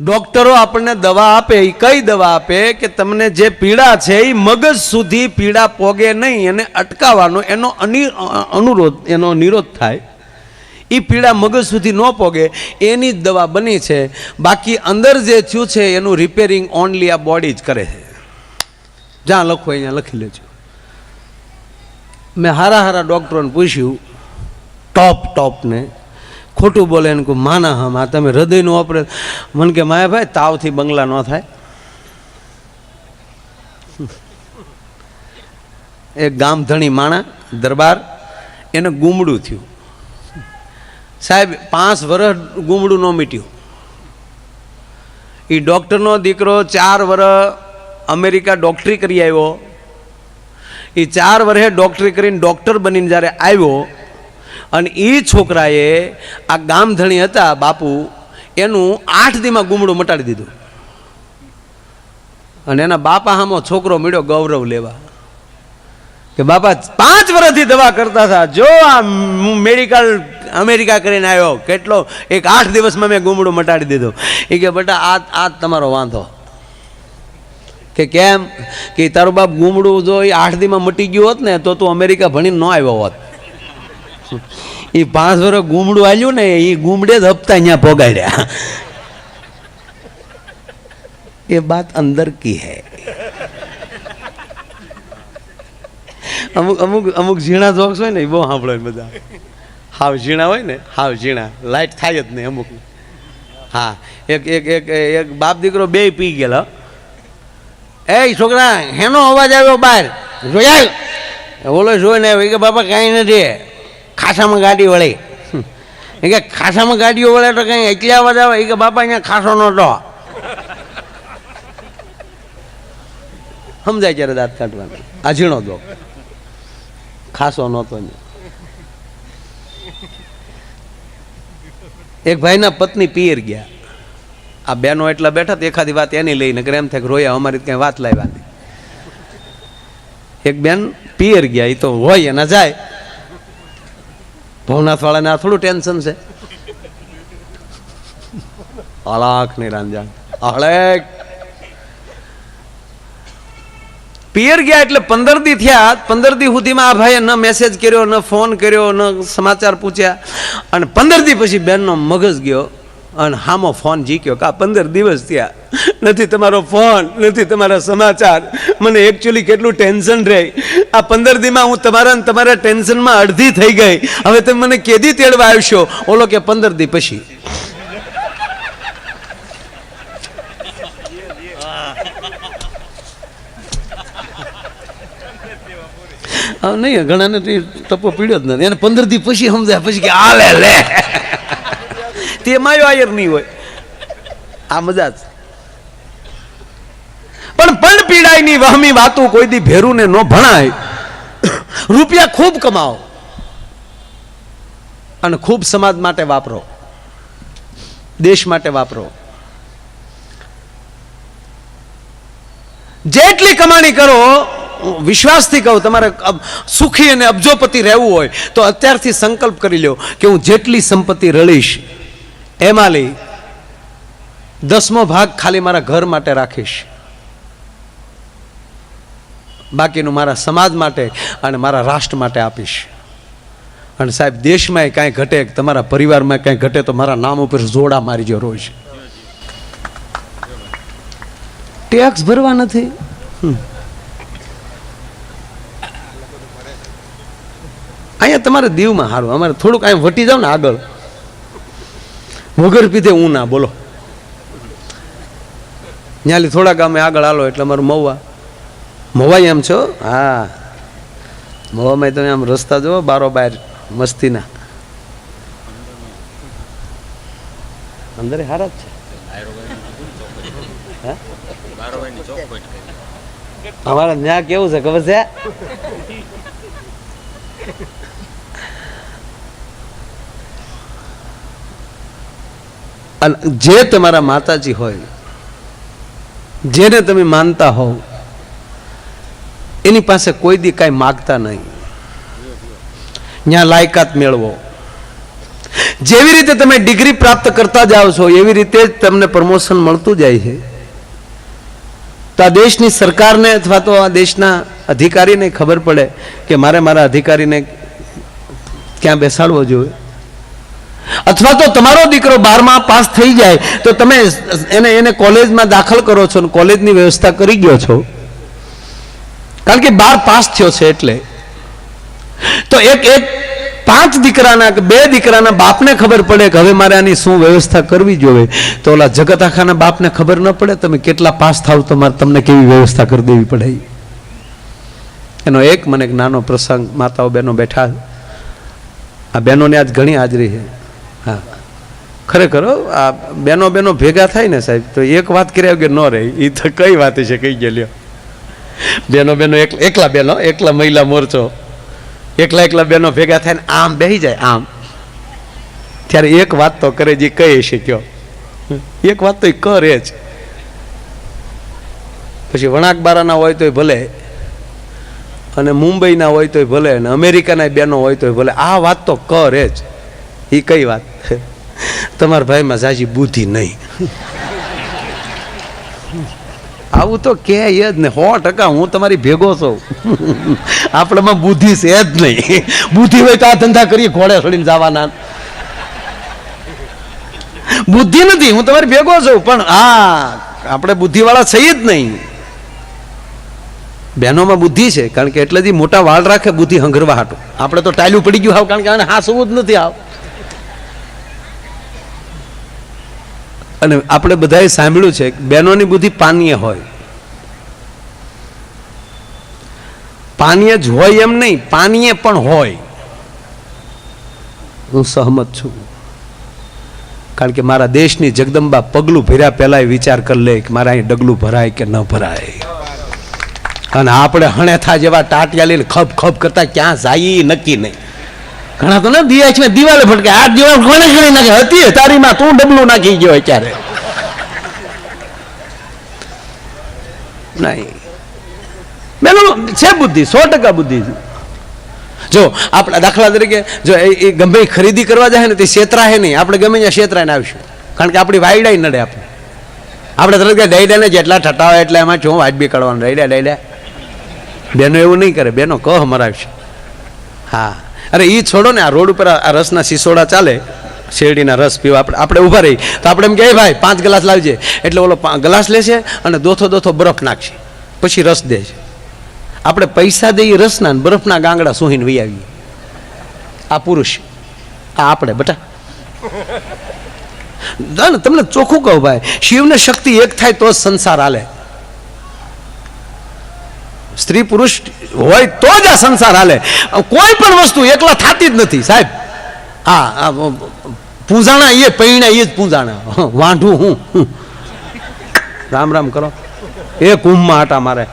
ડોક્ટરો આપણને દવા આપે, એ કઈ દવા આપે કે તમને જે પીડા છે એ મગજ સુધી પીડા પોગે નહીં, અને અટકાવવાનો એનો નિરોધ થાય, એ પીડા મગજ સુધી ન પોગે એની જ દવા બની છે. બાકી અંદર જે થયું છે એનું રિપેરિંગ ઓનલી આ બોડી જ કરે છે. જ્યાં લખો અહીંયા લખી લેજો. મેં હારા ડૉક્ટરોને પૂછ્યું, ટોપને, ખોટું બોલે એને કહું માના હમ આ તમે હૃદયનું ઓપરેશન, મને કે માયાભાઈ તાવથી બંગલા ન થાય. એક ગામધણી માણા દરબાર, એને ગુમડું થયું. સાહેબ 5 વર્ષ ગુમડું ન મીટ્યું. એ ડૉક્ટરનો દીકરો 4 વર્ષ અમેરિકા ડૉક્ટરી કરી આવ્યો. એ 4 વર્ષે ડૉક્ટરી કરીને ડૉક્ટર બનીને જ્યારે આવ્યો, અને એ છોકરાએ આ ગામધણી હતા બાપુ, એનું 8 દીમાં ગુમડું મટાડી દીધું. અને એના બાપા સામો છોકરો મળ્યો ગૌરવ લેવા કે બાપા 5 વર્ષથી દવા કરતા હતા, જો આ મેડિકલ અમેરિકા કરીને આવ્યો, કેટલો એક 8 દિવસમાં મેં ગુમડું મટાડી દીધું. એ કે બેટા આ તમારો વાંધો. કે કેમ? કે તારું બાપ ગુમડું જો એ 8 દીમાં મટી ગયું હોત ને તો તું અમેરિકા ભણીને ન આવ્યો હોત. એ 5 વર્ષ ગુમડું આવ્યું ને, એ ગુમડે જ હપ્તા અહીંયા પોગાડ્યા. એ બાત અંદર કી હૈ. અમુક ઝીણા જોક્સ હોય ને એ બહુ સાંભળે બધા. હાવ ઝીણા હોય ને, હાવ ઝીણા, લાઈટ થાય જ નહીં અમુક. હા, એક બાપ દીકરો બે પી ગયેલા. એ છોકરા હેનો અવાજ આવ્યો બહાર જોયા? બોલો જોઈને કે બાપા કાંઈ નથી, ખાસામાં ગાડી વળી. એ કે ખાસામાં ગાડીઓ વળે તો કંઈ એટલી અવાજ આવે? એ કે બાપા અહીંયા ખાસો નહોતો. સમજાય ત્યારે દાંત કાઢવાનું. આ ઝીણો દો, ખાસો નહોતો. એક ભાઈના પત્ની પિયર ગયા. આ બહેનો એટલા બેઠા તો એખાદી વાત એની લઈને એમ થાય કે રોયા, અમારી કંઈ વાત લાવ્યા નહીં. એક બેન પિયર ગયા, એ તો હોય એના જાય. ભવનાથ વાળાને આ થોડું ટેન્શન છે. અલાખ ની રાંજાણ હળેક પિયર ગયા એટલે 15 દી થયા. 15 દી સુધીમાં આ ભાઈએ ન મેસેજ કર્યો, ન ફોન કર્યો, ન સમાચાર પૂછ્યા. અને 15 દી પછી બેનનો મગજ ગયો અને હામો ફોન જીક્યો કે આ 15 દિવસ થયા, નથી તમારો ફોન, નથી તમારા સમાચાર, મને એકચ્યુઅલી કેટલું ટેન્શન રહે. આ 15 દીમાં હું તમારા ટેન્શનમાં અડધી થઈ ગઈ. હવે તમે મને કેદી તેડવા આવશો? ઓલો કે 15 દી પછી. નહીં, ઘણાને તો ટપ્પો પીડ્યો જ નથી. એને 15 દી પછી સમજાય, પછી કે આ લે તે માયો આયર નહીં હોય. આ મજા જ. પણ પીડાય ની વહમી વાતું કોઈ દી ભેરું ને ન ભણાય. રૂપિયા ખૂબ કમાઓ અને ખૂબ સમાજ માટે વાપરો, દેશ માટે વાપરો. જેટલી કમાણી કરો, વિશ્વાસથી કહું, તમારે સુખી અને અબજોપતિ રહેવું હોય તો અત્યારથી સંકલ્પ કરી લો કે હું જેટલી સંપત્તિ રળીશ એમાં લઈ 10મો ભાગ ખાલી મારા ઘર માટે રાખીશ, બાકીનું મારા સમાજ માટે અને મારા રાષ્ટ્ર માટે આપીશ. અને સાહેબ દેશમાં કાંઈ ઘટે, તમારા પરિવારમાં કાંઈ ઘટે તો મારા નામ ઉપર જોડા મારીજો રોજ. ટેક્સ ભરવા નથી. અહીંયા તમારે દીવમાં સારું, અમારે થોડુંક અહીંયા વટી જાવ ને આગળ, વગર પીધે હું ના બોલો. ત્યાંથી થોડાક અમે આગળ હાલો એટલે અમારું મહુવા એમ છો. હા, મહુવામાં તમે આમ રસ્તા જુઓ બારોબાર મસ્તીના, અંદર સારા જ છે. અમારા ત્યાં કેવું છે ખબર છે? અને જે તમારા માતાજી હોય, જેને તમે માનતા હોવ, એની પાસે કોઈ દી કાંઈ માગતા નહીં. ત્યાં લાયકાત મેળવો. જેવી રીતે તમે ડિગ્રી પ્રાપ્ત કરતા જાઓ છો એવી રીતે જ તમને પ્રમોશન મળતું જાય છે. તો આ દેશની સરકારને અથવા તો આ દેશના અધિકારીને ખબર પડે કે મારે મારા અધિકારીને ક્યાં બેસાડવો જોઈએ. અથવા તો તમારો દીકરો 12મા પાસ થઈ જાય તો તમે એને કોલેજમાં દાખલ કરો છો, કોલેજની વ્યવસ્થા કરી ગયો છો, કારણ કે 12 પાસ થયો છે. એટલે તો એક 5 દીકરાના કે 2 દીકરાના બાપને ખબર પડે કે હવે મારે આની શું વ્યવસ્થા કરવી જોઈએ, તો ઓલા જગત આખાના બાપને ખબર ન પડે તમે કેટલા પાસ થાવ તો તમને કેવી વ્યવસ્થા કરી દેવી પડે. એનો મને એક નાનો પ્રસંગ, માતાઓ બહેનો બેઠા, આ બહેનોની આજ ઘણી હાજરી છે. હા, ખરેખર આ બહેનો ભેગા થાય ને સાહેબ તો એક વાત કર્યા વગર ન રહે. એ તો કઈ વાત છે કઈ ગયેલ્યો. બહેનો એકલા મહિલા મોરચો, એકલા બહેનો ભેગા થાય ને આમ બેસી જાય આમ, ત્યારે એક વાત તો કરે જે કહે છે કયો, એક વાત તો એ કરે જ. પછી વણાકબારાના હોય તોય ભલે, અને મુંબઈના હોય તોય ભલે, અને અમેરિકાના બહેનો હોય તોય ભલે, આ વાત તો કરે જ. એ કઈ વાત? તમારા ભાઈમાં ઝાઝી બુદ્ધિ નહીં. આવું તો કે જ ને 100% હું તમારી ભેગો છું. આપણામાં બુદ્ધિ છે જ નહીં. બુદ્ધિ હોય તો આ ધંધા કરીએ ઘોડે ચડીને જવાના. બુદ્ધિ નથી, હું તમારી ભેગો છું, પણ આપણે બુદ્ધિવાળા છીએ જ નહીં. બહેનોમાં બુદ્ધિ છે, કારણ કે એટલે જ મોટા વાળ રાખે બુદ્ધિ હંગરવા હાટું. આપણે તો ટાયલું પડી ગયું હાવ, કારણ કે આને હાસવું જ નથી આવ. અને આપણે બધાએ સાંભળ્યું છે બહેનોની બુદ્ધિ પાનીય હોય. પાનીય જ હોય એમ નહીં, પાનીય પણ હોય. હું સહમત છું, કારણ કે મારા દેશની જગદંબા પગલું ભર્યા પહેલા વિચાર કરી લે કે મારે અહીં ડગલું ભરાય કે ન ભરાય. અને આપણે હણેથા જેવા ટાટિયા લઈને ખપ ખપ કરતા ક્યાં જાય નક્કી નહીં. ઘણા તો ને દિવાલે ફટકે આ દિવાલ કોને ગણી નાખે હતી તારીમાં તું ડબલું નાખી ગયો અત્યારે. નહીં બેનો છે બુદ્ધિ, 100% બુદ્ધિ. જો આપણે દાખલા તરીકે જો એ ગમે ખરીદી કરવા જાય ને તે છેતરાય નહીં, આપણે ગમે ત્યાં છેતરાઈને આવીશું, કારણ કે આપણી વાયડા નડે. આપણે તરત કે ડાયડાને જેટલા ઠટાવે એટલે એમાં શું વાજબી કરવાનું, ડાયડા. બેનો એવું નહીં કરે, બેનો કહ મરાવશે. હા, અરે એ છોડો ને, આ રોડ ઉપર આ રસના સિસોડા ચાલે, શેરડીના રસ પીવા આપણે ઊભા રહી તો આપણે એમ કહે ભાઈ 5 ગ્લાસ લાવજે, એટલે ઓલો ગ્લાસ લેશે અને દોથો બરફ નાખશે, પછી રસ દે છે. આપણે પૈસા દઈએ રસના, બરફના ગાંગડા સૂહીને વહી આવીએ. આ પુરુષ, આ આપણે બટા. તમને ચોખ્ખું કહું ભાઈ, શિવને શક્તિ એક થાય તો જ સંસાર હાલે. સ્ત્રી પુરુષ હોય તો જ આ સંસાર હાલે. કોઈ પણ વસ્તુ એકલા થતી જ નથી સાહેબ. હા, પૂંજાણા એ પૈણા એ જ પૂંજાણા, વાંઢું હું. રામ રામ કરો, એ કુંભમાં આટા મારે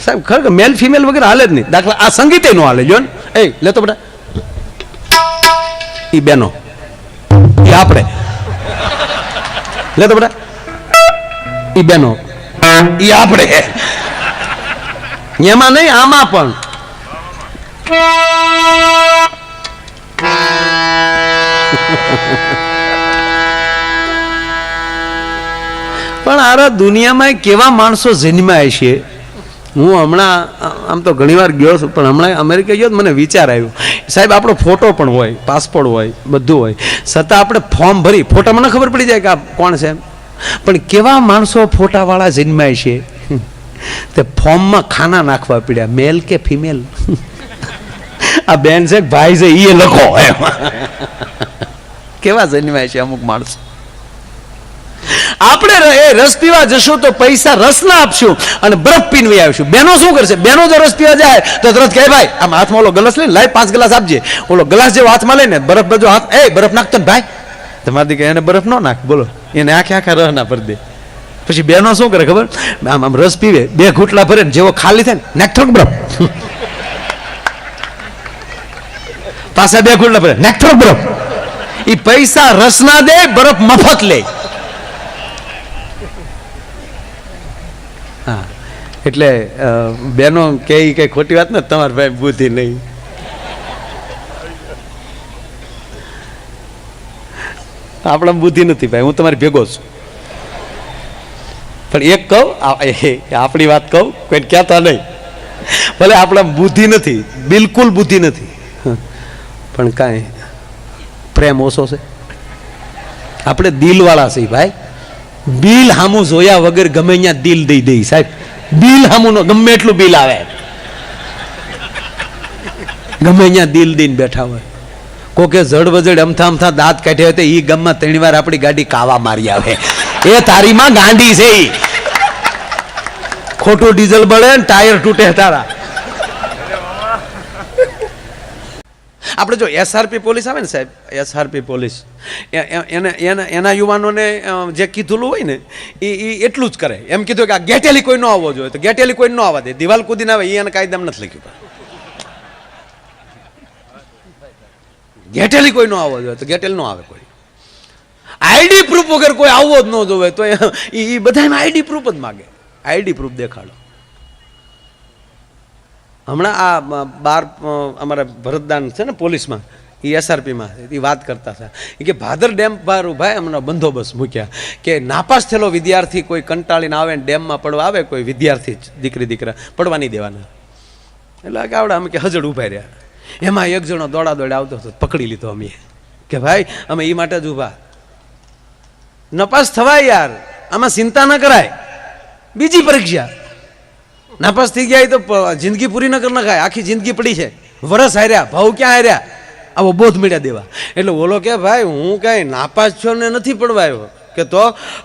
સાહેબ. ખરેખર મેલ ફિમેલ વગેરે હાલે જ નહીં. દાખલા આ સંગીતે નો હાલે. જો ને એ લેતો બેટા, ઈ બેનો, એ આપણે લેતો બેટા, ઈ બેનો, ઈ આપણે. એમાં નહીં, આમાં પણ. પણ આ દુનિયામાં કેવા માણસો જન્માય છે. હું હમણાં આમ તો ઘણી વાર ગયો છું, પણ હમણાં અમેરિકા ગયો મને વિચાર આવ્યો સાહેબ, આપણો ફોટો પણ હોય, પાસપોર્ટ હોય, બધું હોય, છતાં આપણે ફોર્મ ભરી ફોટામાં ન ખબર પડી જાય કે આ કોણ છે. પણ કેવા માણસો ફોટાવાળા જન્માય છે, તે ફોર્મમાં ખાના નાખવા પડ્યા, મેલ કે ફિમેલ. આ બેન છે ભાઈ છે એ લખો એમ. કેવા જન્માય છે અમુક માણસો. આપણે એ રસ પીવા જશું તો પૈસા રસના આપશું અને બરફ પીને વહી આવીશું. બેનો શું કરશે? બેનો જો રસ પીવા જાય તો તરત કહે ભાઈ આમ હાથમાં ઓલો ગ્લાસ લઈને લાય 5 ગ્લાસ આપજે. ઓલો ગ્લાસ જેવો હાથમાં લઈને બરફ બધો હાથ, એ બરફ નાખતો ને ભાઈ, તમારી દીકરી એને બરફ ન નાખ, બોલો એને આખા રહ ના ભરી દે. પછી બેનો શું કરે ખબર? આમ રસ પીવે, 2 ઘૂંટલા ભરે, જેવો ખાલી થાય ને નાખ થોડુંક બરફ, પાછા 2 ઘૂંટલા ભરે, નાખ થોડુંક બરફ. એ પૈસા રસના દે, બરફ મફત લે. હા, એટલે બેનો કે કઈ ખોટી વાત ને, તમારા ભાઈ બુદ્ધિ નહીં. આપણા બુદ્ધિ નથી ભાઈ, હું તમારી ભેગો છું. પણ એક કહું, આપણી વાત કહું, કોઈ કહેતા નહીં. ભલે આપણા બુદ્ધિ નથી, બિલકુલ બુદ્ધિ નથી, પણ કાંઈ પ્રેમ ઓછો છે. આપણે દિલવાળા છીએ ભાઈ. બિલ હામું જોયા વગર ગમે ત્યાં દિલ દઈ દઈ સાહેબ. બિલ હામું ગમે એટલું બિલ આવે, ગમે ત્યાં દિલ દઈને બેઠા હોય. કોકે જડ વજડ અમથા અમથા દાંત કાઢ્યા હોય તો એ ગામમાં 3 વાર આપણી ગાડી કાવા મારી આવે. એ તારી માં ગાંડી છે. ખોટું ડીઝલ બળે ને ટાયર તૂટે તારા. આપણે જો એસઆરપી પોલીસ આવે ને સાહેબ, એસઆરપી પોલીસ એના યુવાનોને જે કીધું હોય ને એ એટલું જ કરે. એમ કીધું કે આ ગેટેલી કોઈ ન આવવો જોઈએ, તો ગેટેલી કોઈ ન આવવા દે. દિવાલ કૂદીને આવે એને કાયદામાં નથી લખ્યું. ગેટેલી કોઈ ન આવવો જોઈએ તો ગેટેલ ન આવે કોઈ. આઈડી પ્રૂફ વગર કોઈ આવવો જ ન જોવે તો એ બધામાં આઈડી પ્રૂફ જ માગે. આઈડી પ્રૂફ દેખાડો. હમણાં આ બાર અમારા ભરતદાન છે ને પોલીસમાં, એ એસઆરપીમાં એ વાત કરતા હતા કે ભાદર ડેમ પર ભાઈ હમણાં બંદોબસ્ત મૂક્યા કે નાપાસ થયેલો વિદ્યાર્થી કોઈ કંટાળીને આવે ને ડેમમાં પડવા આવે, કોઈ વિદ્યાર્થી દીકરી દીકરા પડવા નહીં દેવાના. એટલે કે આવડે અમે કે હજડ ઊભા રહ્યા. એમાં એક જણો દોડા દોડા આવતો હતો, પકડી લીધો અમે કે ભાઈ અમે એ માટે જ ઊભા. નપાસ થવાય યાર, આમાં ચિંતા ન કરાય. બીજી પરીક્ષા નાપાસ થઈ ગયા તો જિંદગી પૂરી ન કરી નખાય. આખી જિંદગી પડી છે, વરસ હાર્યા, ભાવ ક્યાં હાર્યા, આવો બોધ મળ્યા દેવા. એટલે ઓલો કે ભાઈ હું કાંઈ નાપાસ છો ને નથી પડવા આવ્યો, કે તો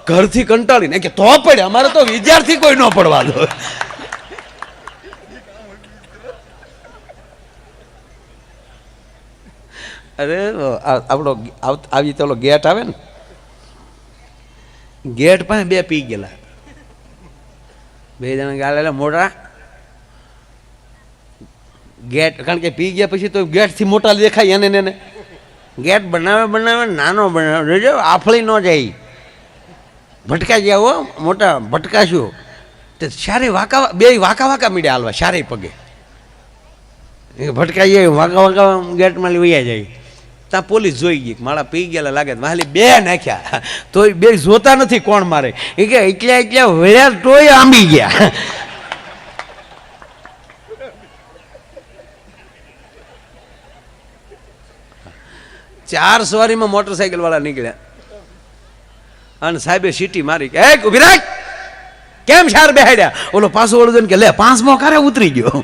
ઘરથી કંટાળીને કે તો પડે, અમારે તો વિદ્યાર્થી કોઈ ન પડવા દો. અરે આપણો આવી તો ગેટ આવે ને, ગેટ પાસે 2 પી ગયેલા. 2 જણા ગાલેલા મોટા ગેટ, કારણ કે પી ગયા પછી તો ગેટથી મોટા દેખાય એને ને. ગેટ બનાવે નાનો બનાવે, જો આફળી ન જાય, ભટકા ગયા હો, મોટા ભટકાશું. તો સારી વાંકા 2 વાંકા મીડ્યા હાલવા, સારી પગે ભટકાઈ જાય, વાંકા ગેટમાં વૈયા જાય. ત્યાં પોલીસ જોઈ ગઈ, મારા પી ગયેલા લાગે, વાલી 2 નાખ્યા તોય 2 જોતા નથી કોણ મારે. એ કે એટલા વળ્યા તોય આંબી ગયા. ચાર સવારીમાં મોટરસાઇકલ વાળા નીકળ્યા અને સાહેબે સીટી મારી કે ઉભી રાખ, કેમ શાર બેહાડ્યા? ઓલો પાછો વળો કે લે 5મો કારે ઉતરી ગયો.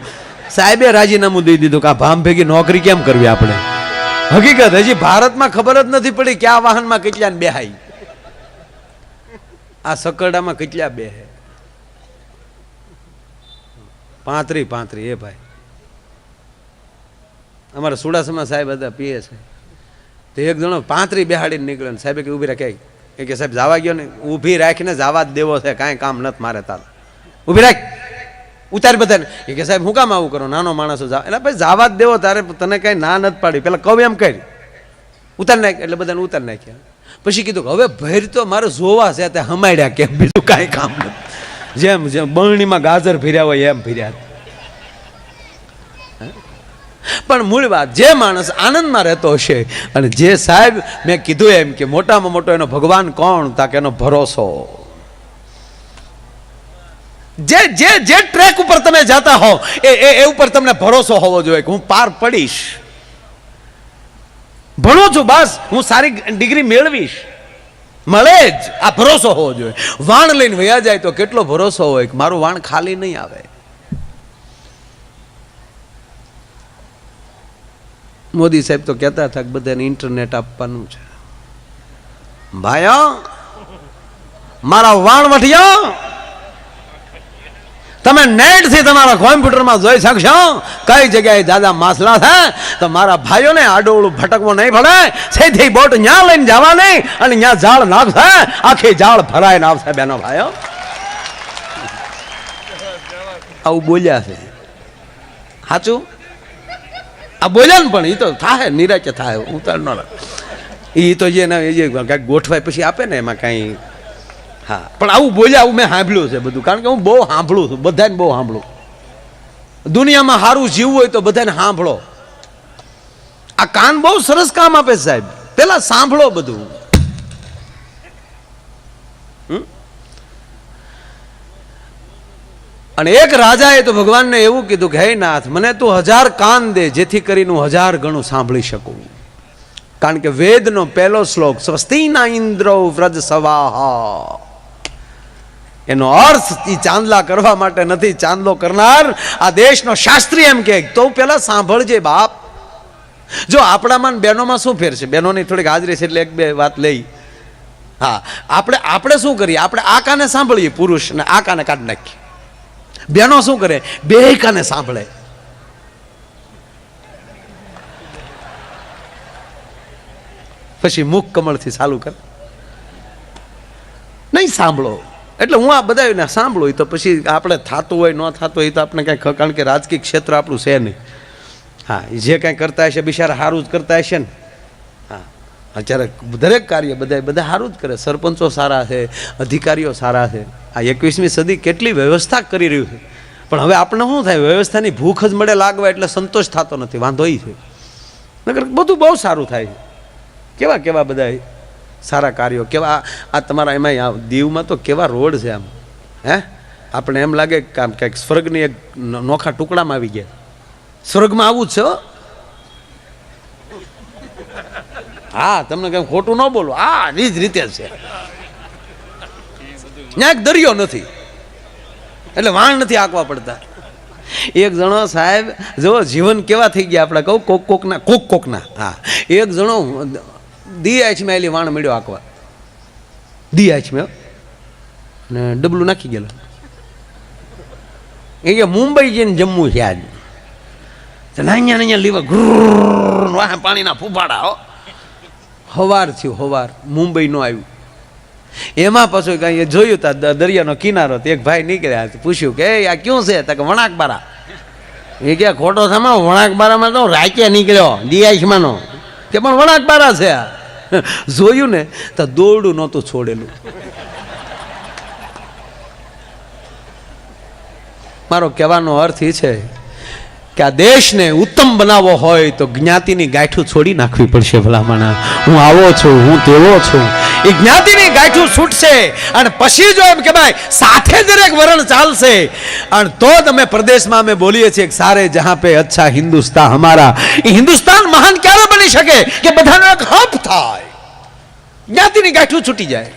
સાહેબે રાજીનામું દઈ દીધું કે આ ભામ ભેગી નોકરી કેમ કરવી આપણે. હકીકત હજી ભારતમાં ખબર જ નથી પડી કે આ વાહનમાં કેટલા બેહાય, આ સકરડામાં કેટલા બેહે. 35 એ ભાઈ અમારા સુડાસમાં સાહેબ હતા પીએ છે. તો એક જણો 35 બેહાડીને નીકળ્યો. સાહેબે કે ઊભી રાખ. એ કે સાહેબ જવા ગયો ને, ઊભી રાખીને જવા જ દેવો છે, કાંઈ કામ નથી મારે તારે. ઊભી રાખ, ઉતાર બધાને. એ કે સાહેબ હું કામ આવું કરો, નાનો માણસો જાવ. એટલે ભાઈ જવા જ દેવો તારે, તને કાંઈ ના નથી પાડી, પેલા કહું એમ કરી ઉતાર નાખ. એટલે બધાને ઉતાર નાખ્યા. પછી કીધું હવે ભેર તો મારે જોવા છે તે હમાડ્યા કેમ, બીજું કાંઈ કામ નથી. જેમ બરણીમાં ગાજર ફર્યા હોય એમ ફર્યા. પણ મૂળ વાત, જે માણસ આનંદમાં રહેતો હશે, અને જે સાહેબ મેં કીધું એમ કે મોટામાં મોટો એનો ભગવાન કોણ, તાકે એનો ભરોસો. જે ટ્રેક ઉપર તમે જતા હો એ ઉપર તમને ભરોસો હોવો જોઈએ કે હું પાર પડીશ. ભણું છું બસ, હું સારી ડિગ્રી મેળવીશ, મળે જ, આ ભરોસો હોવો જોઈએ. વાણ લઈને વયા જાય તો કેટલો ભરોસો હોય કે મારું વાણ ખાલી નહીં આવે. મોદી સાહેબ તો કહેતા હતા કે બધાને ઇન્ટરનેટ આપવાનું છે. ભાઈઓ મારા વાણ વઠિયો, તમે નેટ થી તમારા કોમ્પ્યુટરમાં જોઈ શકશો કઈ જગ્યાએ દાદા માસલા છે. તો મારા ભાઈઓને આડોળું ભટકવો નહીં પડે, સીધી બોટ ન્યા લઈને જવા નહીં, અને ન્યા જાળ નાખશે, આખી જાળ ભરાય નાખશે. બેનો ભાઈઓ આવું બોલ્યા છે, સાચું આ બોલ્યા ને, પણ એ તો થાય નિરાચે થાય, ઉતાર ન લાગે. એ તો જે કાંઈક ગોઠવાય પછી આપે ને એમાં કાંઈ. હા, પણ આવું બોલ્યા, આવું મેં સાંભળ્યું છે બધું, કારણ કે હું બહુ સાંભળું છું, બધાને બહુ સાંભળું. દુનિયામાં સારું જીવવું હોય તો બધાને સાંભળો. આ કાન બહુ સરસ કામ આપે સાહેબ. પેલા સાંભળો બધું, અને એક રાજાએ તો ભગવાનને એવું કીધું કે હે નાથ, મને તું 1000 કાન દે, જેથી કરીને હું 1000 ગણું સાંભળી શકું. કારણ કે વેદનો પહેલો શ્લોક સ્વસ્તિના ઇન્દ્રો વ્રજ સવાહા, એનો અર્થ એ ચાંદલા કરવા માટે નથી. ચાંદલો કરનાર આ દેશનો શાસ્ત્રી એમ કે તો પેલા સાંભળજે બાપ. જો આપણામાં બહેનોમાં શું ફેર છે? બહેનોની થોડીક હાજરી છે એટલે એક બે વાત લઈ. હા, આપણે શું કરીએ? આપણે આ કાને સાંભળીએ પુરુષ, ને આ કાને કાઢી નાખીએ. બહેનો શું કરે? બે કાને સાંભળે. પછી મુખ કમળથી ચાલુ કર, નહીં સાંભળો. એટલે હું આ બધા સાંભળું તો પછી આપણે થતું હોય ન થતું હોય તો આપણે કાંઈ, કારણ કે રાજકીય ક્ષેત્ર આપણું છે નહીં. હા, જે કાંઈ કરતા હશે બિચારા સારું જ કરતા હશે ને. હા, અત્યારે દરેક કાર્ય બધા સારું જ કરે. સરપંચો સારા છે, અધિકારીઓ સારા છે. આ 21મી સદી કેટલી વ્યવસ્થા કરી રહ્યું છે. પણ હવે આપણે શું થાય? વ્યવસ્થાની ભૂખ જ મળે લાગવા એટલે સંતોષ થતો નથી. વાંધો એ છે. નકર બધું બહુ સારું થાય છે. કેવા કેવા બધા સારા કાર્યો, કેવા આ તમારા એમાં દીવમાં તો કેવા રોડ છે આમ. હે, આપણે એમ લાગે કે આમ કંઈક સ્વર્ગની એક નોખા ટુકડામાં આવી ગયા. સ્વર્ગમાં આવું જ છે. હા, તમને કંઈ ખોટું ન બોલો, આ જ રીતે છે. ત્યાં એક દરિયો નથી એટલે વાણ નથી આંકવા પડતા. એક જણો સાહેબ જો જીવન કેવા થઈ ગયા આપણે કહું, કોકના. હા, એક જણો દી આંચમાં એલી વાણ મળ્યો આંકવા. દી આંચમાં ને ડબલું નાખી ગયેલો. એ કે મુંબઈ જઈને જમવું છે આજ. અહીંયા લીવા ઘર પાણીના ફૂફાડા. હવાર થયું, હવાર મુંબઈ નો આવ્યું. એમાં પાછું કઈ જોયું તા દરિયાનો કિનારો, એક ભાઈ નીકળ્યા, પૂછ્યું કે આ ક્યું છે? તો કે વણાકબારા. એ કે ખોટો સમા, વણાકબારામાં તો રાચે નીકળ્યો દિયાશમાંનો, કે પણ વણાકબારા છે. જોયું ને તો દોરડું નહોતું છોડેલું. મારો કહેવાનો અર્થ એ છે કે આ દેશને ઉત્તમ બનાવવો હોય તો જ્ઞાતિની ગાંઠું છોડી નાખવી પડશે. ભલામણા, હું આવો છું, હું તેવો છું, એ જ્ઞાતિની ગાંઠું છૂટશે. અને પછી જો એમ કે ભાઈ સાથે દરેક વરણ ચાલશે, અને તો તમે પ્રદેશમાં અમે બોલીએ છીએ કે સારે જહાં પે અચ્છા હિન્દુસ્તાન હમારા. એ હિન્દુસ્તાન મહાન ક્યારે બની શકે કે બધાનો એક હપ થાય, જ્ઞાતિની ગાંઠું છૂટી જાય.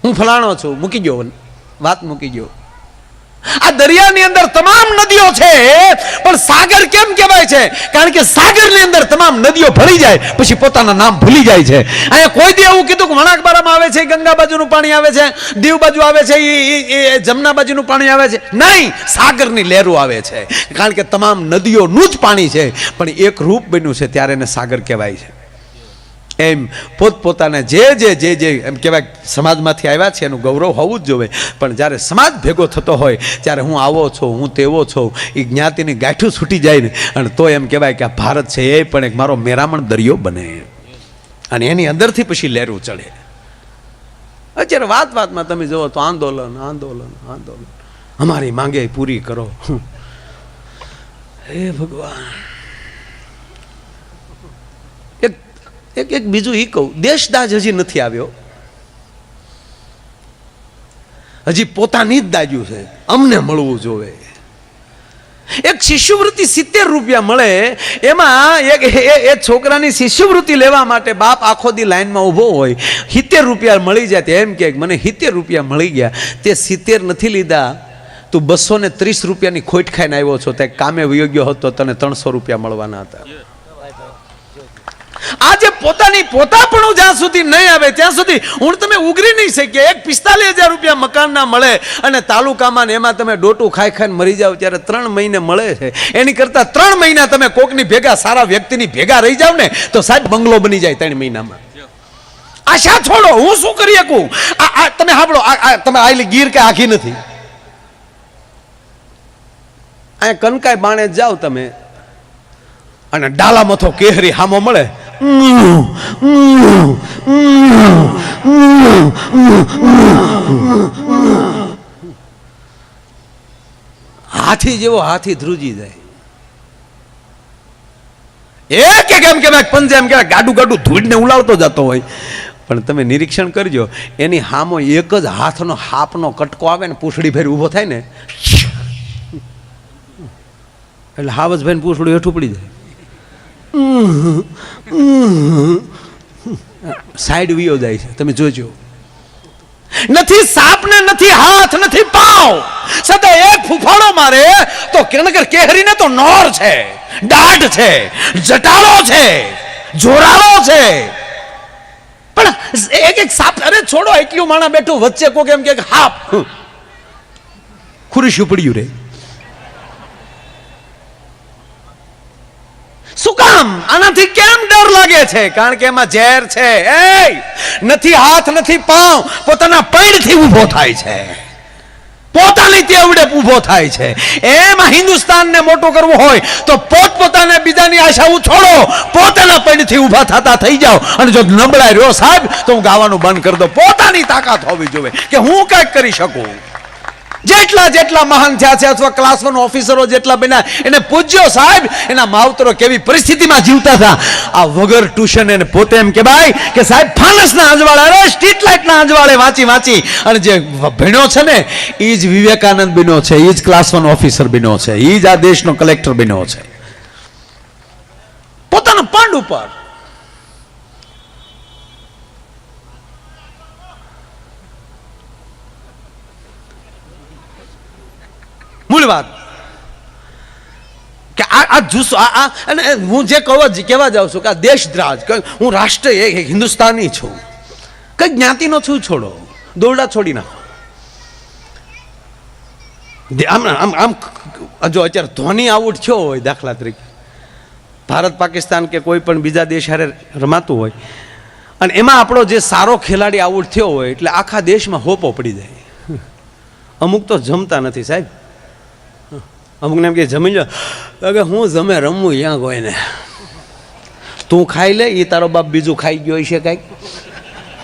હું ફલાણો છું, મૂકી ગયો વાત, મૂકી ગયો. આ દરિયાની અંદર તમામ નદીઓ છે, પણ સાગર કેમ કહેવાય છે? કારણ કે સાગરની અંદર તમામ નદીઓ ભળી જાય પછી પોતાના નામ ભૂલી જાય છે. અહીંયા કોઈ દી એવું કીધું કે વણાકબારામાં આવે છે ગંગા બાજુનું પાણી આવે છે, દીવ બાજુ આવે છે એ જમના બાજુનું પાણી આવે છે? નહીં, સાગરની લહેરો આવે છે. કારણ કે તમામ નદીઓનું જ પાણી છે, પણ એક રૂપ બન્યું છે ત્યારે એને સાગર કહેવાય છે. એમ પોતપોતાના જે એમ કહેવાય સમાજમાંથી આવ્યા છે એનું ગૌરવ હોવું જ જોઈએ. પણ જ્યારે સમાજ ભેગો થતો હોય ત્યારે હું આવો છું, હું તેવો છું, એ જ્ઞાતિની ગાંઠું છૂટી જાય ને, અને તો એમ કહેવાય કે આ ભારત છે એ પણ એક મારો મેરામણ દરિયો બને, અને એની અંદરથી પછી લહેરું ચડે. અત્યારે વાતમાં તમે જુઓ તો આંદોલન, અમારી માંગે પૂરી કરો. હે ભગવાન, એક બીજું એ કહું, દેશદાજ હજી નથી આવ્યો, હજી પોતાની જ દાજ્યું છે, અમને મળવું જોવે. એક શિષ્યવૃત્તિ 70 રૂપિયા મળે, એમાં એ છોકરાની શિષ્યવૃત્તિ લેવા માટે બાપ આખો દી લાઈનમાં ઊભો હોય, 70 રૂપિયા મળી જાય તો એમ કે મને 70 રૂપિયા મળી ગયા. તે 70 નથી લીધા, તું 230 રૂપિયાની ખોટ ખાઈને આવ્યો છો. તે કામે વયો ગયો હોત તો તને 300 રૂપિયા મળવાના હતા. આજે પોતાપણું જ્યાં સુધી નહીં આવે ત્યાં સુધી હું તમે ઉઘરી નહીં શકીએ. એક 45,000 રૂપિયા મકાનના મળે અને તાલુકામાં ને એમાં તમે ડોટું ખાઈને મરી જાવ ત્યારે 3 મહિને મળે છે. એની કરતા 3 મહિના તમે કોકની ભેગા, સારા વ્યક્તિની ભેગા રહી જાવ ને તો સાહેબ બંગલો બની જાય 3 મહિનામાં. આશા છોડો, હું શું કરી શકું? તમે સાંભળો, તમે આટલી ગીર કે આખી નથી. અહીંયા કનકાઈ બાણે જાઓ તમે અને ડાલા મથો કેહરી હામો મળે, હાથી જેવો હાથી ધ્રુજી જાય. એક એમ કે પંજે એમ કે ગાડું ધૂળને ઉલાવતો જતો હોય, પણ તમે નિરીક્ષણ કરજો, એની હામો એક જ હાથનો હાપનો કટકો આવે ને પૂંછડી ફેરી ઊભો થાય ને એટલે હાવજભાઈને પૂંછડું હેઠું પડી જાય, સાઈડ વિયો જાય છે. તમે જોજો, નથી સાપ ને નથી હાથ નથી પાવ, સદા એક ફૂફાડો મારે તો કેણકર કેહરીને તો નોર છે, દાઢ છે, જટાળો છે, જોરાળો છે. પણ એક એક સાપ, અરે છોડો, એકલું માણા બેઠું વચ્ચે કોક એમ કે હાપ ખુરીશું પડ્યું રે. શું કામ? આનાથી કેમ ડર લાગે છે? કારણ કે એમાં ઝેર છે. એ નથી હાથ નથી પાવ, પોતાના પૈડથી ઊભો થાય છે, પોતાની તેવડે ઊભો થાય છે. એમાં હિન્દુસ્તાનને મોટો કરવો હોય તો પોતપોતાને બીજાની આશાઓ છોડો, પોતાના પૈડથી ઊભા થતા થઈ જાઓ. અને જો નબળા રહ્યો સાહેબ તો હું ગાવાનું બંધ કરી દો. પોતાની તાકાત હોવી જોઈએ કે હું કંઈક કરી શકું. જેટલા જેટલા મહાન થયા છે અથવા ક્લાસ 1 ઓફિસરો જેટલા બન્યા, એને પૂજ્યો સાહેબ, એના માવતરો કેવી પરિસ્થિતિમાં જીવતા હતા. આ વગર ટ્યુશન એને પોતે એમ કે ભાઈ કે સાહેબ ફાનસના અજવાળે, અરે સ્ટ્રીટ લાઇટના અજવાળે વાંચી વાંચી અને જે ભણ્યો છે ને એ જ વિવેકાનંદ બન્યો છે, એ જ ક્લાસ 1 ઓફિસર બન્યો છે, એ જ આ દેશનો કલેક્ટર બન્યો છે પોતાના પંડ ઉપર. મૂળ વાત કે આ જુસ્સો, અને હું જે કહેવા જાઉં છું કે આ દેશદ્રાજ, હું રાષ્ટ્ર હિન્દુસ્તાની છું, કઈ જ્ઞાતિનો છું છોડો, દોરડા છોડી નાખો. આમ આમ આમ જો અત્યારે ધોની આઉટ થયો હોય દાખલા તરીકે, ભારત પાકિસ્તાન કે કોઈ પણ બીજા દેશ હારે રમાતું હોય અને એમાં આપણો જે સારો ખેલાડી આઉટ થયો હોય એટલે આખા દેશમાં હોપો પડી જાય. અમુક તો જમતા નથી સાહેબ, અમુકને એમ કે જમી લો, કે હું જમે રમવું ત્યાં કોઈને, તું ખાઈ લે, એ તારો બાપ બીજું ખાઈ ગયો છે કાંઈક,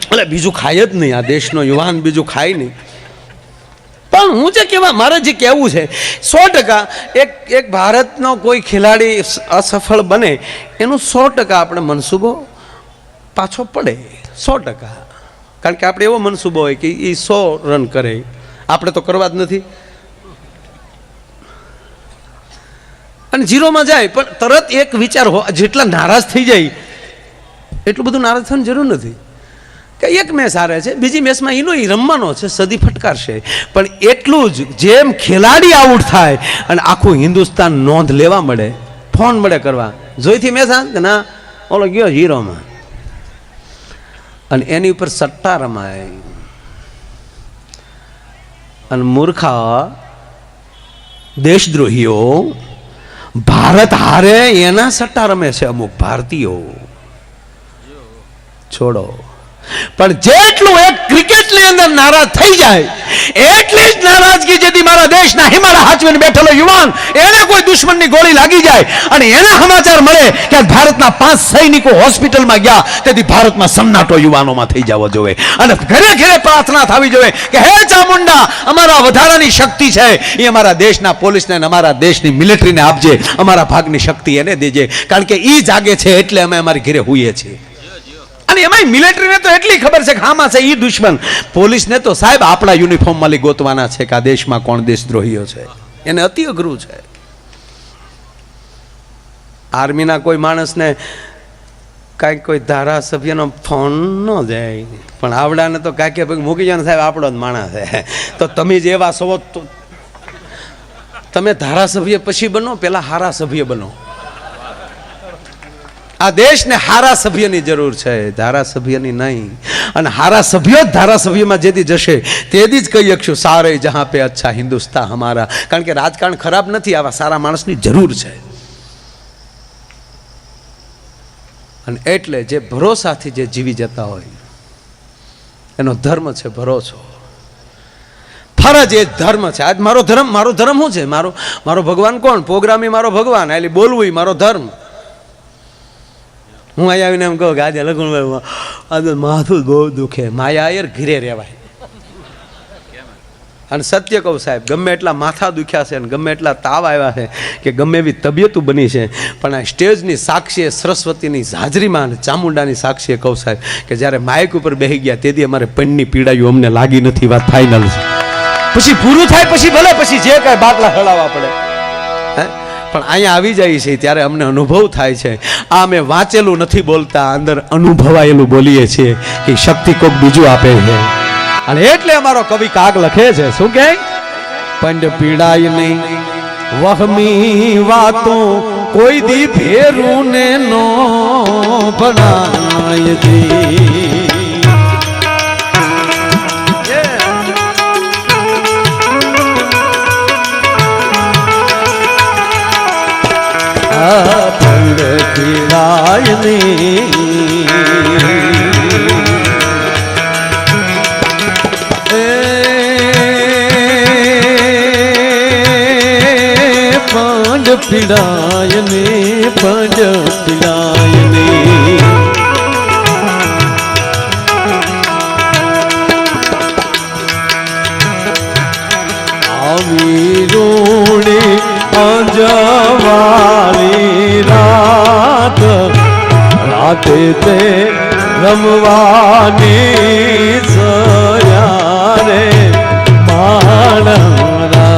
એટલે બીજું ખાય જ નહીં, આ દેશનો યુવાન બીજું ખાય નહીં. પણ હું જે કહેવા, મારે જે કહેવું છે 100% એક ભારતનો કોઈ ખેલાડી અસફળ બને એનું 100% આપણે મનસૂબો પાછો પડે, 100%. કારણ કે આપણે એવો મનસૂબો હોય કે એ 100 રન કરે, આપણે તો કરવા જ નથી અને 0માં જાય. પણ તરત એક વિચાર જેટલા નારાજ થઈ જાય એટલું બધું નારાજ થવાની જરૂર નથી કે એક મેચ હારે છે, બીજી મેચમાં એનો એ રમવાનો છે, સદી ફટકારશે. પણ એટલું જ જેમ ખેલાડી આઉટ થાય અને આખું હિન્દુસ્તાન નોંધ લેવા મળે, ફોન મળે કરવા, જોઈથી મેચ કે ના ઓલો ગયો 0માં, અને એની ઉપર સટ્ટા રમાય. અને મૂર્ખા દેશદ્રોહીઓ ભારત હારે એના સટ્ટા રમે છે અમુક ભારતીયો, છોડો. પણ જેટલું એક ક્રિકેટની અંદર નારાજ થઈ જાય એટલી જ નારાજગી જેથી મારા દેશના હિમાલય હાચવીને બેઠેલો યુવાન, એને કોઈ દુશ્મનની ગોળી લાગી જાય અને એના સમાચાર મળે કે ભારતના 5 સૈનિકો હોસ્પિટલમાં ગયા, તેથી ભારતમાં સન્નાટો યુવાનોમાં થઈ જવો જોઈએ અને ઘરે ઘરે પ્રાર્થના થવી જોઈએ કે હે ચામુંડા, અમારા વધારાની શક્તિ છે એ અમારા દેશના પોલીસને અને અમારા દેશની મિલિટરીને આપજે, અમારા ભાગની શક્તિ એને દેજે, કારણ કે એ જાગે છે એટલે અમે અમારી ઘરે હોઈએ છીએ. અને એમાં મિલિટરીને તો એટલી ખબર છે કે આમાં છે ઈ દુશ્મન, પોલીસને તો સાહેબ આપણા યુનિફોર્મમાં ગોતવાના છે કે આ દેશમાં કોણ દેશદ્રોહીઓ છે, એને અતિ અઘરું છે. આર્મીના કોઈ માણસને કાંઈક કોઈ ધારાસભ્યનો ફોન ન જાય, પણ આવડાને તો કાંઈક મૂકી જાય સાહેબ આપણો જ માણસ છે, તો તમે જ એવા છો તો તમે ધારાસભ્ય પછી બનો, પેલા હારા સભ્ય બનો. આ દેશને હારા સભ્યની જરૂર છે, ધારાસભ્યની નહીં. અને હારા સભ્યો જ ધારાસભ્યમાં જેથી જશે તેથી જ કહી શકશું સારે જહાં પે અચ્છા હિન્દુસ્તાન હમારા. કારણ કે રાજકારણ ખરાબ નથી, આવા સારા માણસની જરૂર છે. અને એટલે જે ભરોસાથી જે જીવી જતા હોય એનો ધર્મ છે ભરોસો, ફરજ એ ધર્મ છે. આજ મારો ધર્મ શું છે? મારો ભગવાન કોણ? પ્રોગ્રામી મારો ભગવાન, એટલે બોલવું મારો ધર્મ. હું અહીંયા આવીને એમ કહું કે આજે લખું આજે માથું બહુ દુખે, માયા યાર ઘીરે રહેવાય. અને સત્ય કહું સાહેબ, ગમે એટલા માથા દુખ્યા છે અને ગમે એટલા તાવ આવ્યા છે કે ગમે એવી તબિયતું બની છે, પણ આ સ્ટેજની સાક્ષીએ સરસ્વતીની હાજરીમાં અને ચામુંડાની સાક્ષીએ કહું સાહેબ કે જ્યારે માઇક ઉપર બેસી ગયા તેથી અમારે પણની પીડાયું અમને લાગી નથી. વાત ફાઇનલ છે. પછી પૂરું થાય પછી ભલે પછી જે કાંઈ બાટલા હલાવવા પડે, હે, પણ અહીંયા આવી જાય છે ત્યારે અમને અનુભવ થાય છે. આ અમે વાંચેલું નથી બોલતા, અંદર અનુભવાયેલું બોલીએ છીએ કે શક્તિ કોક બીજું આપે છે. અને એટલે અમારો કવિ કાગ લખે છે, શું કે પંડ પીડાય નહીં વહમી વાતો કોઈ દી ફેરું ને નો બનાય દી. પંડ પીડાય નહીં પીડાય ને પંજ પીડાય ને આવી રોડે અંજવાળી રાત રાતે તે રમવાની સયા રે માણરા.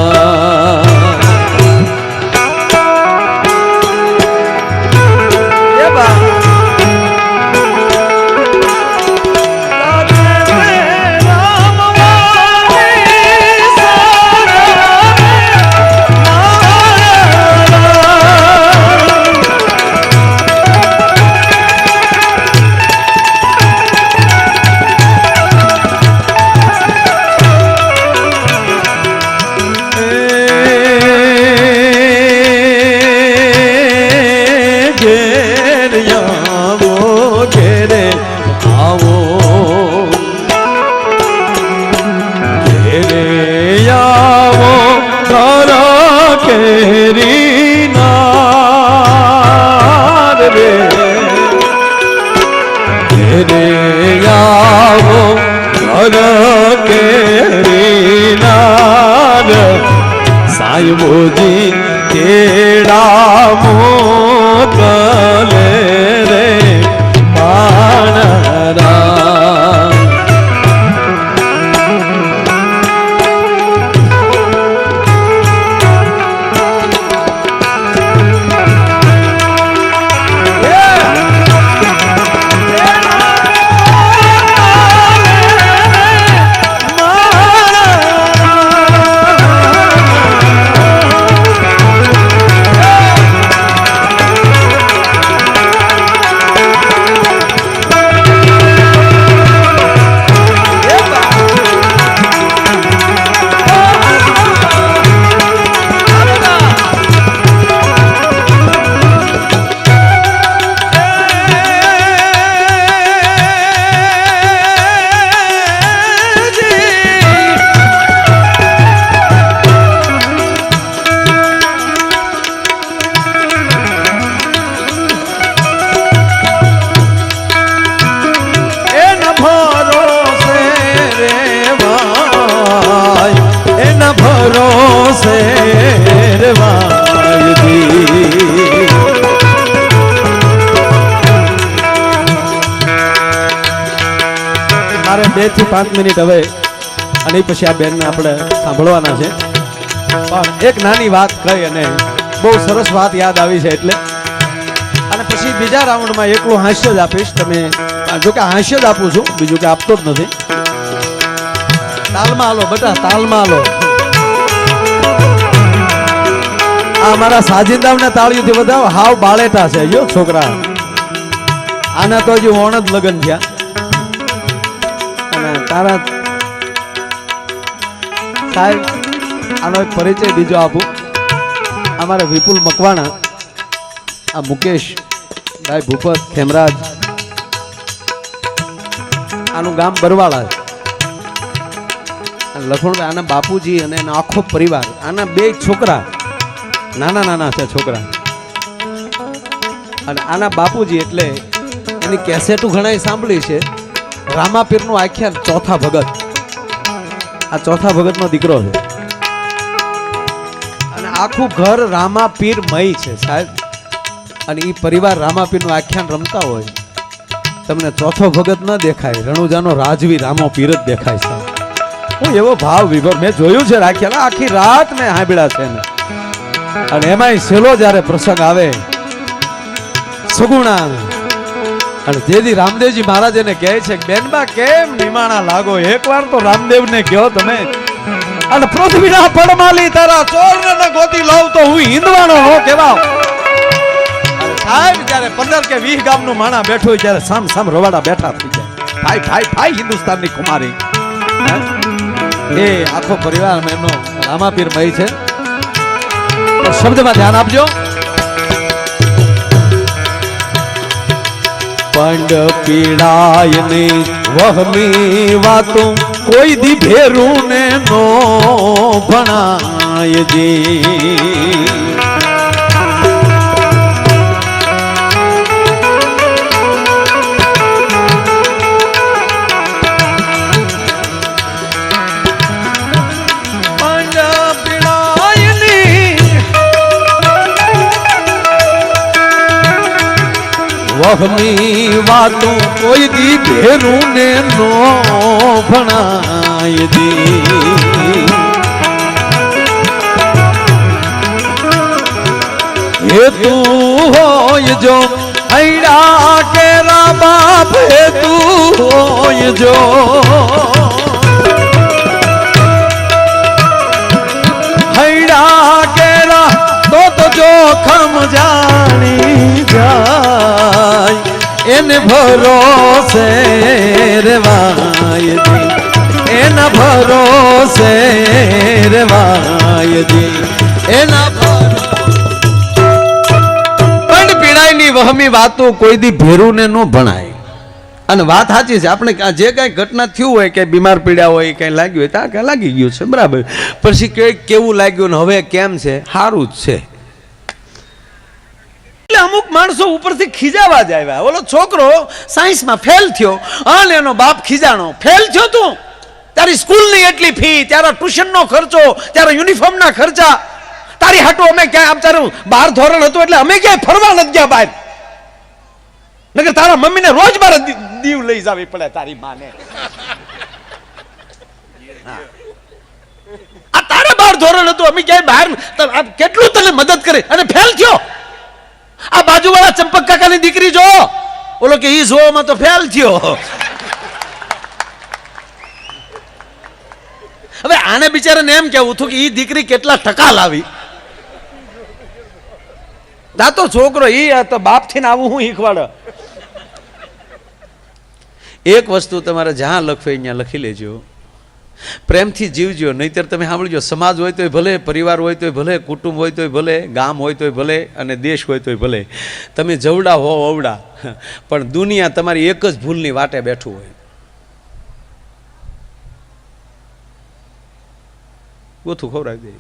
સાયબોજી કેડા મોકલે રે માણરા. મારે 2 થી 5 મિનિટ હવે અને પછી આ બેનને આપણે સાંભળવાના છે, પણ એક નાની વાત કહી અને બહુ સરસ વાત યાદ આવી છે એટલે, અને પછી બીજા રાઉન્ડમાં એકલું હાસ્ય જ આપીશ. તમે જો કે હાસ્ય જ આપું છું, બીજું કે આપતો જ નથી. તાલમાં હાલો બેટા, તાલમાં હાલો. આ મારા સાજિંદાવને તાળીઓથી વધાવો. હાવ બાળેટા છે જો છોકરા, આના તો હજુ ઓણ જ લગ્ન થયા. અને તારા સાહેબ આનો એક પરિચય બીજો આપું. અમારા વિપુલ મકવાણા, આ મુકેશ ભાઈ ભૂપત ખેમરાજ, આનું ગામ બરવાળા છે. લખણભાઈ આના બાપુજી અને એનો આખો પરિવાર, આના 2 છોકરા નાના નાના છે છોકરા, અને આના બાપુજી એટલે એની કેસેટો ઘણા સાંભળી છે. રામાપીરનું આખ્યાન ચોથા ભગત, આ ચોથા ભગતનો દીકરો છે અને આખું ઘર રામાપીર મય છે સાહેબ. અને એ પરિવાર રામાપીરનું આખ્યાન રમતા હોય, તમને ચોથો ભગત ન દેખાય, રણુજાનો રાજવી રામો પીર જ દેખાય સાહેબ. હું એવો ભાવ વિભર મેં જોયું છે રાખ્યા, આખી રાત મેં હાંભળ્યા છે ને. અને એમાંય છેલ્લો જ્યારે પ્રસંગ આવે સગુણા, અને જેથી રામદેવજી મહારાજ એને કહે છે બેનબા કેમ નિમાણા લાગો, એકવાર તો રામદેવને કહો તમે, અને પૃથ્વીના પડમાલી તારા ચોરને ન ગોતી લઉં તો હું હિંદવાનો હો કેવાવ. સાહેબ જ્યારે 15 કે 20 ગામનું માણા બેઠું હોય ત્યારે સામ સામ રવાડા બેઠા થઈ જાય, ભાઈ ભાઈ ભાઈ હિન્દુસ્તાનની કુમારી. એ આખો પરિવાર એમનો રામાપીર મય છે. શબ્દમાં ધ્યાન આપજો. પંડ પીડાય ને વહમી વાતો કોઈ દી ભેરું ને નો ભણાય જી. વહમી વાતું કોઈ દી ભેરું ને નો ભણાય દી. હે તું હોય જો હૈડા કેરા બાપ, હે તું હોય જો હૈડા કેરા તો જોખમ જાણી જાય, એને ભરોસે રેવાય દી, એના ભરોસે રેવાય દી, એના પણ પીડાયની વહમી વાતો કોઈ દી ભેરું ને નો ભણાય. અને વાત સાચી છે, આપણે જે કઈ ઘટના થયું હોય કે બીમાર પીડ્યા હોય કઈ લાગ્યું હોય તો આ લાગી ગયું છે બરાબર, પછી કેવું લાગ્યું ને હવે કેમ છે, સારું જ છે. અમુક માણસો ઉપરથી ખીજાવા જ આવ્યા. ઓલો છોકરો સાયન્સમાં ફેલ થયો અને એનો બાપ ખીજાણો, ફેલ થયો તું, તારી સ્કૂલની એટલી ફી, તારા ટ્યુશનનો ખર્ચો, તારા યુનિફોર્મના ખર્ચા, તારી હાટો અમે ક્યાંય આમ તારું 12 ધોરણ હતું એટલે અમે ક્યાંય ફરવા નથી ગયા બહાર, નકર તારા મમ્મીને રોજ બાર દીવ લઈ જાવી પડે તારી માને. આ તારે 12 ધોરણ હતું અમે ક્યાંય બહાર, કેટલું તને મદદ કરે અને ફેલ થયો. આ બાજુવાળા ચંપક કાકાની દીકરી જો, ઓલો કે ઈ જોવામાં તો ફેલ થયો. હવે આને બિચારાને એમ કેવું હતું કે ઈ દીકરી કેટલા ટકા લાવી. દાતો છોકરો ઈ તો બાપ થી આવું હું શીખવાડ. એક વસ્તુ તમારે જ્યાં લખવે ત્યાં લખી લેજો, પ્રેમથી જીવજો, નહીતર તમે સાંભળજો, સમાજ હોય તોય ભલે, પરિવાર હોય તોય ભલે, કુટુંબ હોય તોય ભલે, ગામ હોય તોય ભલે, અને દેશ હોય તોય ભલે, તમે જવડા હો અવડા, પણ દુનિયા તમારી એક જ ભૂલની વાટે બેઠું હોય. ગોથું ખવડાવી દે.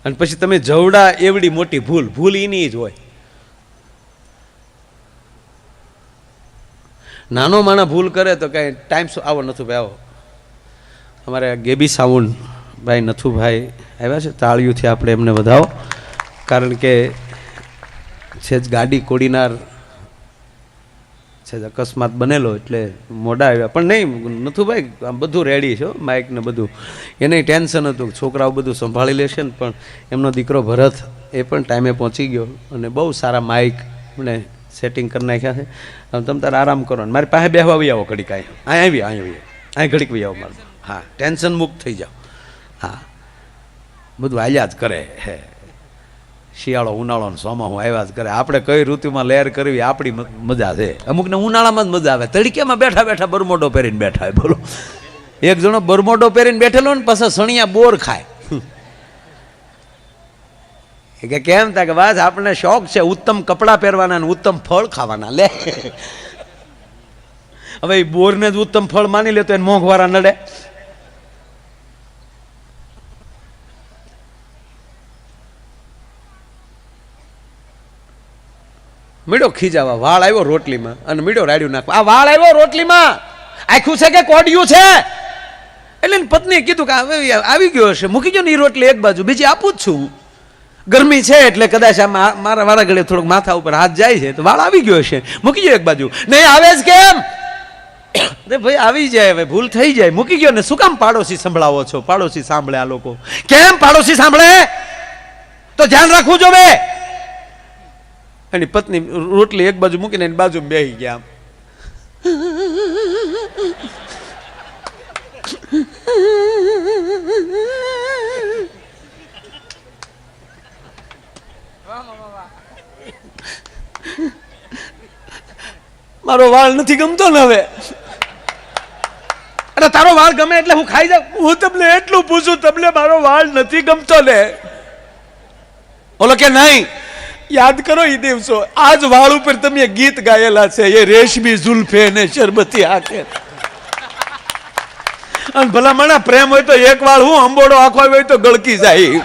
અને પછી તમે જવડા એવડી મોટી ભૂલ એની જ હોય. નાનો માણા ભૂલ કરે તો કઈ ટાઈમ આવો નથી ભાઈ, આવો અમારે ગેબી સાઉન્ડ ભાઈ નથુભાઈ આવ્યા છે, તાળીઓથી આપણે એમને વધાવો. કારણ કે છે જ ગાડી કોડીનાર છે, અકસ્માત બનેલો એટલે મોડા આવ્યા, પણ નહીં નથુભાઈ આમ બધું રેડી છે, માઇક ને બધું, એને ટેન્શન હતું છોકરાઓ બધું સંભાળી લેશે ને, પણ એમનો દીકરો ભરત એ પણ ટાઈમે પહોંચી ગયો અને બહુ સારા માઇક ને સેટિંગ કરી નાખ્યા છે. તમે તારે આરામ કરો ને મારી પાસે બેહવા આવી આવો ઘડીક, અહીં ઘડીક વી આવો મારું, હા ટેન્શન મુક્ત થઈ જાઓ. હા બધું આવ્યા જ કરે હે, શિયાળો ઉનાળો ને ચોમાસું આવ્યા જ કરે. આપણે કઈ ઋતુમાં લહેર કરવી આપણી મજા છે. અમુકને ઉનાળામાં જ મજા આવે, તડકેમાં બેઠા બેઠા બરમોડો પહેરીને બેઠા હોય. બોલો, એક જણો બરમોડો પહેરીને બેઠેલો ને પાછા સણિયા બોર ખાય. કે કેમ થાય કે બસ આપણને શોખ છે ઉત્તમ કપડાં પહેરવાના ને ઉત્તમ ફળ ખાવાના. લે હવે બોરને જ ઉત્તમ ફળ માની લે તો એને મોંઘવારા નડે. મીડો ખીજાવા, વાળ આવ્યો રોટલીમાં અને મીડો રાડ્યું નાખવા. આ વાળ આવ્યો રોટલીમાં, આખું છે કે કોડિયું છે? એટલે એની પત્નીએ કીધું કે હવે આવી ગયો હશે, મૂકી ગયો ને એ રોટલી એક બાજુ, બીજી આપું જ છું. ગરમી છે એટલે કદાચ આ મારા વાળા ઘડે થોડુંક માથા ઉપર હાથ જાય છે તો વાળ આવી ગયો હશે, મૂકી ગયો એક બાજુ. નહીં આવે જ કેમ? ભાઈ આવી જાય, હવે ભૂલ થઈ જાય, મૂકી ગયો ને શું કામ પાડોશી સંભળાવો છો? પાડોશી સાંભળે આ લોકો. કેમ પાડોશી સાંભળે? તો ધ્યાન રાખવું જોવે. એની પત્ની રોટલી એક બાજુ મૂકીને એની બાજુ બેસી ગયા. મારો વાળ નથી ગમતો ને હવે. અરે તારો વાળ ગમે એટલે હું ખાઈ જાઉં? હું તમને એટલું પૂછું, તમને મારો વાળ નથી ગમતો ને? ઓલો કે નહીં, યાદ કરો એ દિવસો. આજ વાળ ઉપર તમે ગીત ગાયેલા છે, એ રેશમી ઝુલ્ફે ને શરબતી આંખે. અને ભલા માણા પ્રેમ હોય તો એક વાળ હું અંબોડો આખો હોય તો ગળકી જાય.